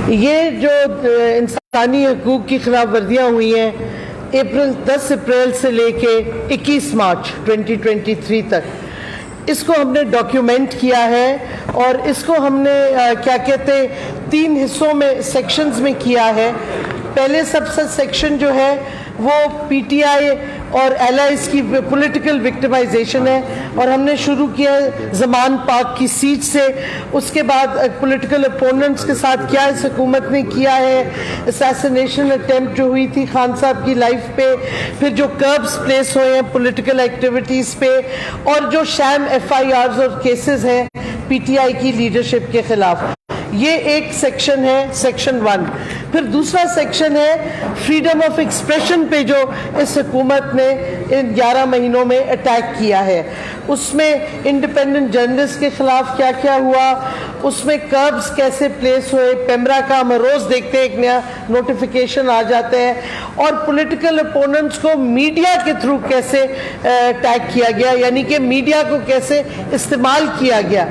یہ جو انسانی حقوق کی خلاف ورزیاں ہوئی ہیں 10 اپریل سے لے کے 21 مارچ 2023 تک، اس کو ہم نے ڈاکیومنٹ کیا ہے اور اس کو ہم نے کیا کہتے 3 حصوں میں سیکشنز میں کیا ہے۔ پہلے سب سے سیکشن جو ہے وہ پی ٹی آئی اور ایلائز کی پولیٹیکل وکٹمائزیشن ہے، اور ہم نے شروع کیا زمان پاک کی سیٹ سے۔ اس کے بعد پولیٹیکل اپوننٹس کے ساتھ کیا اس حکومت نے کیا ہے، اسیسینیشن اٹیمپٹ جو ہوئی تھی خان صاحب کی لائف پہ، پھر جو کربس پلیس ہوئے ہیں پولیٹیکل ایکٹیویٹیز پہ، اور جو شام ایف آئی آرز اور کیسز ہیں پی ٹی آئی کی لیڈرشپ کے خلاف۔ یہ ایک سیکشن ہے، سیکشن 1۔ پھر دوسرا سیکشن ہے فریڈم آف ایکسپریشن پہ، جو اس حکومت نے ان 11 مہینوں میں اٹیک کیا ہے۔ اس میں انڈیپینڈنٹ جرنلسٹ کے خلاف کیا کیا ہوا، اس میں کربس کیسے پلیس ہوئے، پیمرا کا ہم روز دیکھتے ہیں ایک نیا نوٹیفیکیشن آ جاتے ہیں، اور پولیٹیکل اپوننٹس کو میڈیا کے تھرو کیسے اٹیک کیا گیا، یعنی کہ میڈیا کو کیسے استعمال کیا گیا،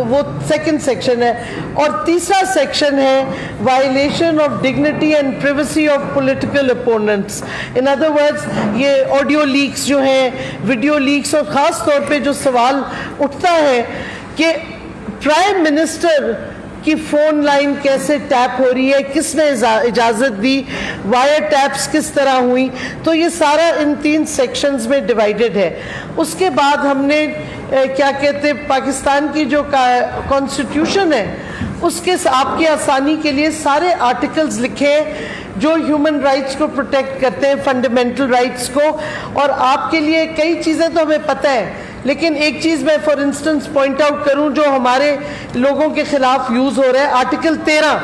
وہ سیکنڈ سیکشن ہے۔ اور تیسرا سیکشن ہے violation of dignity and privacy of political opponents. In other words یہ آڈیو لیکس جو ہیں، ویڈیو لیکس، اور خاص طور پہ جو سوال اٹھتا ہے کہ پرائم منسٹر کی فون لائن کیسے ٹیپ ہو رہی ہے، کس نے اجازت دی، وائر ٹیپس کس طرح ہوئی، تو یہ سارا ان 3 سیکشنز میں ڈیوائیڈڈ ہے۔ اس کے بعد ہم نے کیا کہتے پاکستان کی جو کانسٹیٹیوشن ہے اس کے آپ کی آسانی کے لیے سارے آرٹیکلز لکھے ہیں جو ہیومن رائٹس کو پروٹیکٹ کرتے ہیں، فنڈامنٹل رائٹس کو۔ اور آپ کے لیے کئی چیزیں تو ہمیں پتہ ہے، لیکن ایک چیز میں فار انسٹنس پوائنٹ آؤٹ کروں جو ہمارے لوگوں کے خلاف یوز ہو رہا ہے، آرٹیکل 13،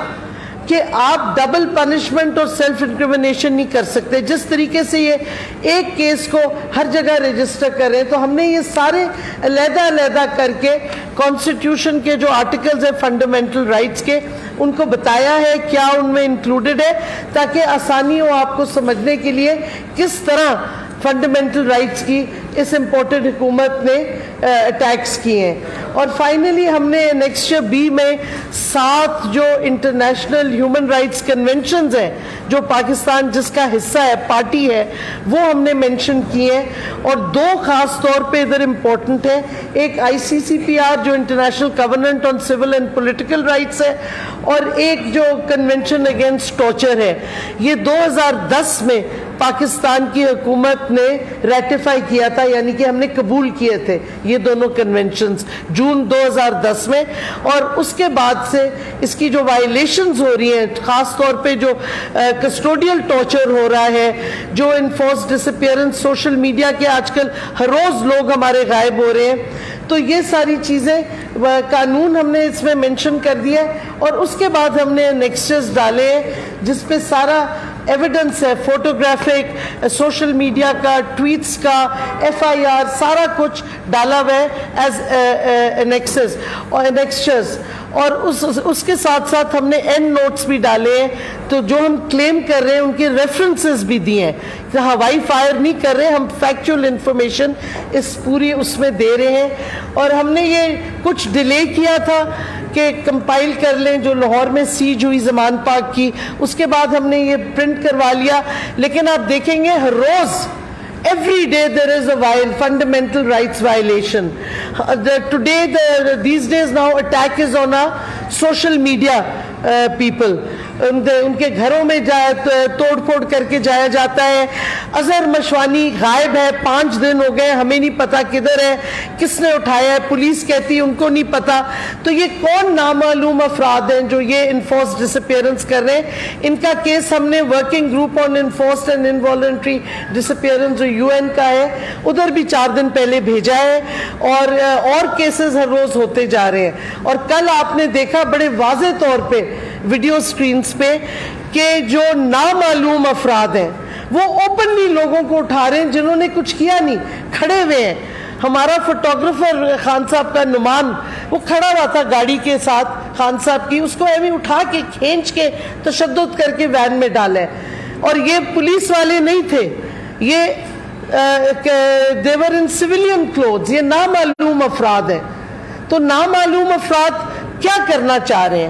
کہ آپ ڈبل پنشمنٹ اور سیلف انکریمنیشن نہیں کر سکتے۔ جس طریقے سے یہ ایک کیس کو ہر جگہ رجسٹر کر رہے ہیں، تو ہم نے یہ سارے علیحدہ علیحدہ کر کے کانسٹیٹیوشن کے جو آرٹیکلز ہیں فنڈامنٹل رائٹس کے، ان کو بتایا ہے کیا ان میں انکلوڈڈ ہے، تاکہ آسانی ہو آپ کو سمجھنے کے لیے کس طرح فنڈامنٹل رائٹس کی اس امپورٹنٹ حکومت نے اٹیکس کیے ہیں۔ اور فائنلی ہم نے نیکسچر بی میں 7 جو انٹرنیشنل ہیومن رائٹس کنونشنز ہیں جو پاکستان جس کا حصہ ہے، پارٹی ہے، وہ ہم نے مینشن کیے ہیں، اور 2 خاص طور پہ ادھر امپورٹنٹ ہے۔ ایک آئی سی سی پی آر جو international covenant on civil and political rights ہے، اور ایک جو کنونشن اگینسٹ ٹارچر ہے۔ یہ 2010 میں پاکستان کی حکومت نے ریٹیفائی کیا تھا، یعنی کہ ہم نے قبول کیے تھے یہ دونوں کنونشنز جون 2010 میں۔ اور اس کے بعد سے اس کی جو وائلیشنز ہو رہی ہیں، خاص طور پہ جو کسٹوڈیل ٹارچر ہو رہا ہے، جو انفورس ڈس اپیئرنس، سوشل میڈیا کے آج کل ہر روز لوگ ہمارے غائب ہو رہے ہیں، تو یہ ساری چیزیں قانون ہم نے اس میں مینشن کر دیا ہے۔ اور اس کے بعد ہم نے نیکسچرز ڈالے ہیں جس پہ سارا ایویڈنس ہے، فوٹوگرافک، سوشل میڈیا کا، ٹویٹس کا، ایف آئی آر، سارا کچھ ڈالا ہوا ہے ایز انیکسچرز۔ اور اس کے ساتھ ساتھ ہم نے اینڈ نوٹس بھی ڈالے ہیں، تو جو ہم کلیم کر رہے ہیں ان کے ریفرنسز بھی دیے ہیں، کہ ہوائی فائر نہیں کر رہے، ہم فیکچول انفارمیشن اس میں دے رہے ہیں۔ اور ہم نے یہ کچھ ڈیلے کیا تھا کہ کمپائل کر لیں، جو لاہور میں سیج ہوئی زمان پاک کی، اس کے بعد ہم نے یہ پرنٹ کروا لیا۔ لیکن آپ دیکھیں گے ہر روز every day there is a fundamental rights violation. These days now attack is on our social media people. ان کے گھروں میں توڑ پھوڑ کر کے جایا جاتا ہے۔ اظہر مشوانی غائب ہے، 5 دن ہو گئے، ہمیں نہیں پتا کدھر ہے، کس نے اٹھایا ہے، پولیس کہتی ہے ان کو نہیں پتا۔ تو یہ کون نامعلوم افراد ہیں جو یہ انفورس ڈس اپیئرنس کر رہے ہیں؟ ان کا کیس ہم نے working group on enforced and involuntary ڈس اپیئرنس جو یو این کا ہے، ادھر بھی 4 دن پہلے بھیجا ہے، اور کیسز ہر روز ہوتے جا رہے ہیں۔ اور کل آپ نے دیکھا بڑے واضح طور پہ ویڈیو سکرینز پہ کہ جو نامعلوم افراد ہیں وہ اوپنلی لوگوں کو اٹھا رہے ہیں جنہوں نے کچھ کیا نہیں، کھڑے ہوئے ہیں۔ ہمارا فوٹوگرافر خان صاحب کا نعمان، وہ کھڑا ہوا تھا گاڑی کے ساتھ خان صاحب کی، اس کو ایویں اٹھا کے کھینچ کے تشدد کر کے وین میں ڈالا ہے۔ اور یہ پولیس والے نہیں تھے، یہ they were in civilian clothes، یہ نامعلوم افراد ہیں۔ تو نامعلوم افراد کیا کرنا چاہ رہے ہیں؟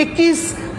21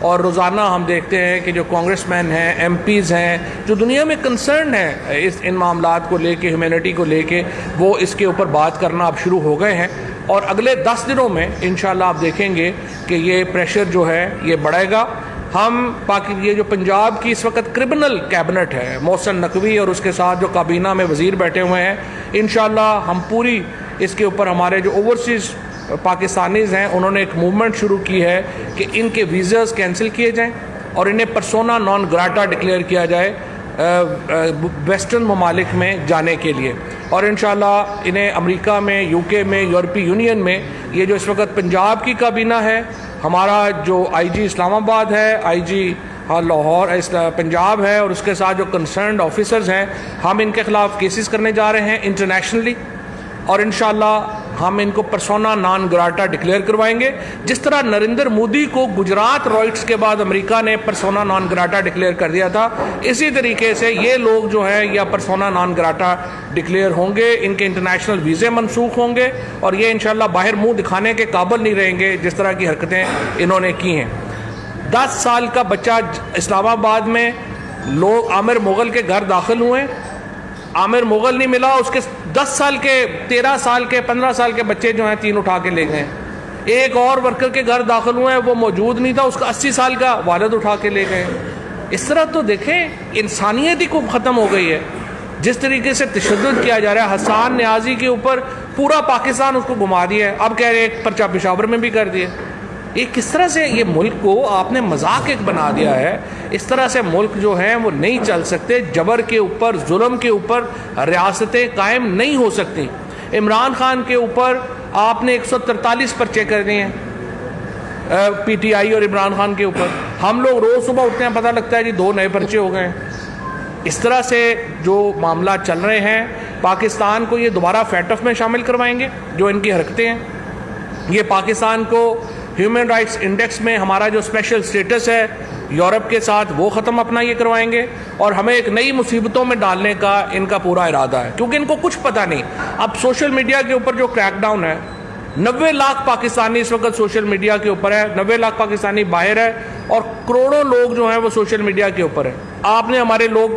اور روزانہ ہم دیکھتے ہیں کہ جو کانگریس مین ہیں، ایم پیز ہیں، جو دنیا میں کنسرن ہیں ان معاملات کو لے کے، ہیومینٹی کو لے کے، وہ اس کے اوپر بات کرنا اب شروع ہو گئے ہیں، اور اگلے 10 دنوں میں انشاءاللہ آپ دیکھیں گے کہ یہ پریشر جو ہے یہ بڑھے گا۔ ہم یہ جو پنجاب کی اس وقت کرمنل کیبنٹ ہے، محسن نقوی اور اس کے ساتھ جو کابینہ میں وزیر بیٹھے ہوئے ہیں، انشاءاللہ ہم پوری اس کے اوپر ہمارے جو اوورسیز پاکستانیز ہیں انہوں نے ایک موومنٹ شروع کی ہے کہ ان کے ویزاز کینسل کیے جائیں اور انہیں پرسونا نان گراٹا ڈکلیئر کیا جائے ویسٹرن ممالک میں جانے کے لیے، اور انشاءاللہ انہیں امریکہ میں، یو کے میں، یورپی یونین میں، یہ جو اس وقت پنجاب کی کابینہ ہے، ہمارا جو آئی جی اسلام آباد ہے، آئی جی لاہور پنجاب ہے، اور اس کے ساتھ جو کنسرنڈ آفیسرز ہیں، ہم ان کے خلاف کیسز کرنے جا رہے ہیں انٹرنیشنلی، اور انشاءاللہ ہم ان کو پرسونا نان گراٹا ڈکلیئر کروائیں گے، جس طرح نریندر مودی کو گجرات رائٹس کے بعد امریکہ نے پرسونا نان گراٹا ڈکلیئر کر دیا تھا، اسی طریقے سے یہ لوگ جو ہیں یا پرسونا نان گراٹا ڈکلیئر ہوں گے، ان کے انٹرنیشنل ویزے منسوخ ہوں گے، اور یہ انشاءاللہ باہر منہ دکھانے کے قابل نہیں رہیں گے جس طرح کی حرکتیں انہوں نے کی ہیں۔ 10 سال کا بچہ اسلام آباد میں لوگ عامر مغل کے گھر داخل ہوئے، عامر مغل نہیں ملا، اس کے 10 سال کے، 13 سال کے، 15 سال کے بچے جو ہیں 3 اٹھا کے لے گئے۔ ایک اور ورکر کے گھر داخل ہوئے، وہ موجود نہیں تھا، اس کا 80 سال کا والد اٹھا کے لے گئے۔ اس طرح تو دیکھیں انسانیت ہی کو ختم ہو گئی ہے، جس طریقے سے تشدد کیا جا رہا ہے۔ حسان نیازی کے اوپر پورا پاکستان اس کو گھما دیا ہے، اب کہہ رہے ہیں ایک پرچہ پشاور میں بھی کر دیا۔ یہ کس طرح سے یہ ملک کو آپ نے مذاق ایک بنا دیا ہے، اس طرح سے ملک جو ہیں وہ نہیں چل سکتے، جبر کے اوپر، ظلم کے اوپر ریاستیں قائم نہیں ہو سکتی۔ عمران خان کے اوپر آپ نے 143 پرچے کر دیے ہیں، پی ٹی آئی اور عمران خان کے اوپر۔ ہم لوگ روز صبح اٹھتے ہیں، پتہ لگتا ہے جی 2 نئے پرچے ہو گئے ہیں۔ اس طرح سے جو معاملات چل رہے ہیں، پاکستان کو یہ دوبارہ فیٹ آف میں شامل کروائیں گے جو ان کی حرکتیں ہیں۔ یہ پاکستان کو ہیومن رائٹس انڈیکس میں ہمارا جو اسپیشل سٹیٹس ہے یورپ کے ساتھ وہ ختم اپنا یہ کروائیں گے، اور ہمیں ایک نئی مصیبتوں میں ڈالنے کا ان کا پورا ارادہ ہے، کیونکہ ان کو کچھ پتہ نہیں۔ اب سوشل میڈیا کے اوپر جو کریک ڈاؤن ہے، 90 لاکھ پاکستانی اس وقت سوشل میڈیا کے اوپر ہے، 90 لاکھ پاکستانی باہر ہے، اور کروڑوں لوگ جو ہیں وہ سوشل میڈیا کے اوپر ہے۔ آپ نے ہمارے لوگ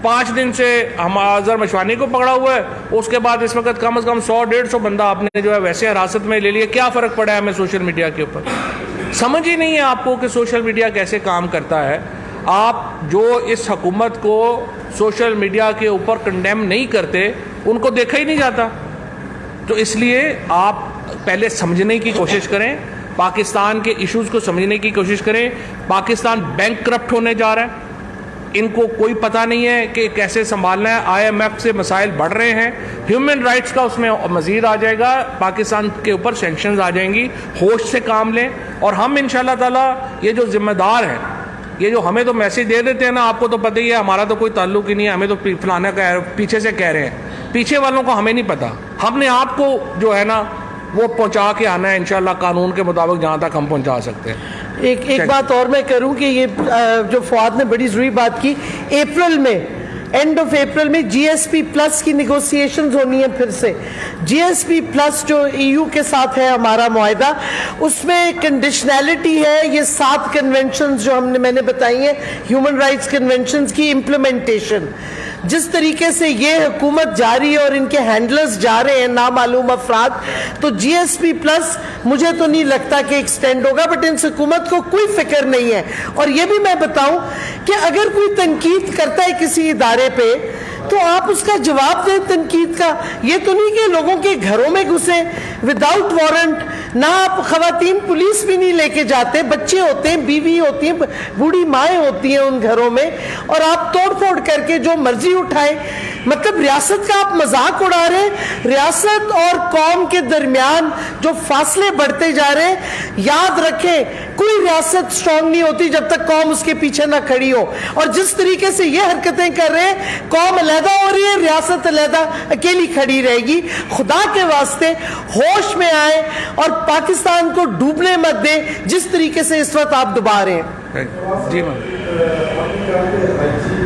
5 دن سے ہم اظہر مشوانی کو پکڑا ہوا ہے، اس کے بعد اس وقت کم از کم 100-150 بندہ آپ نے جو ہے ویسے حراست میں لے لیا۔ کیا فرق پڑا ہے ہمیں سوشل میڈیا کے اوپر؟ سمجھ ہی نہیں ہے آپ کو کہ سوشل میڈیا کیسے کام کرتا ہے۔ آپ جو اس حکومت کو سوشل میڈیا کے اوپر کنڈیم نہیں کرتے، ان کو دیکھا ہی نہیں جاتا۔ تو اس لیے آپ پہلے سمجھنے کی کوشش کریں، پاکستان کے ایشوز کو سمجھنے کی کوشش کریں۔ پاکستان بینک کرپٹ ہونے جا رہا ہے، ان کو کوئی پتہ نہیں ہے کہ کیسے سنبھالنا ہے۔ آئی ایم ایف سے مسائل بڑھ رہے ہیں، ہیومن رائٹس کا اس میں مزید آ جائے گا، پاکستان کے اوپر سینکشنز آ جائیں گی۔ ہوش سے کام لیں، اور ہم انشاءاللہ تعالیٰ یہ جو ذمہ دار ہیں، یہ جو ہمیں تو میسج دے دیتے ہیں نا، آپ کو تو پتہ ہی ہے، ہمارا تو کوئی تعلق ہی نہیں ہے، ہمیں تو فلانا پیچھے سے کہہ رہے ہیں، پیچھے والوں کو ہمیں نہیں پتہ۔ ہم نے آپ کو جو ہے نا وہ پہنچا کے آنا ہے انشاءاللہ قانون کے مطابق جہاں تک ہم پہنچا سکتے ہیں۔ ایک بات اور میں کروں کہ یہ جو فواد نے بڑی ضروری بات کی، اپریل میں، اینڈ آف اپریل میں جی ایس پی پلس کی نیگوسیشنز ہونی ہے پھر سے۔ جی ایس پی پلس جو ای یو کے ساتھ ہے ہمارا معاہدہ، اس میں کنڈیشنلٹی ہے یہ 7 کنونشنز جو میں نے بتائی ہیں، ہیومن رائٹس کنونشنز کی امپلیمنٹیشن۔ جس طریقے سے یہ حکومت جاری ہے اور ان کے ہینڈلرز جا رہے ہیں نامعلوم افراد، تو جی ایس پی پلس مجھے تو نہیں لگتا کہ ایکسٹینڈ ہوگا، بٹ ان حکومت کو کوئی فکر نہیں ہے۔ اور یہ بھی میں بتاؤں کہ اگر کوئی تنقید کرتا ہے کسی ادارے پہ تو آپ اس کا جواب دیں تنقید کا، یہ تو نہیں کہ لوگوں کے گھروں میں گھسیں وداؤٹ وارنٹ۔ نہ آپ خواتین پولیس بھی نہیں لے کے جاتے، بچے ہوتے ہیں، بیوی ہوتی ہیں، بوڑھی مائیں ہوتی ہیں ان گھروں میں، اور آپ توڑ پھوڑ کر کے جو مرضی اٹھائیں۔ مطلب ریاست کا آپ مذاق اڑا رہے ہیں۔ ریاست اور قوم کے درمیان جو فاصلے بڑھتے جا رہے ہیں، یاد رکھیں کوئی ریاست سٹرونگ نہیں ہوتی جب تک قوم اس کے پیچھے نہ کھڑی ہو، اور جس طریقے سے یہ حرکتیں کر رہے ہیں، قوم علیحدہ ہو رہی ہے، ریاست علیحدہ اکیلی کھڑی رہے گی۔ خدا کے واسطے ہوش میں آئیں اور پاکستان کو ڈوبنے مت دیں جس طریقے سے اس وقت آپ ڈبا رہے ہیں۔ جی میم، انٹرنیشنل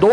2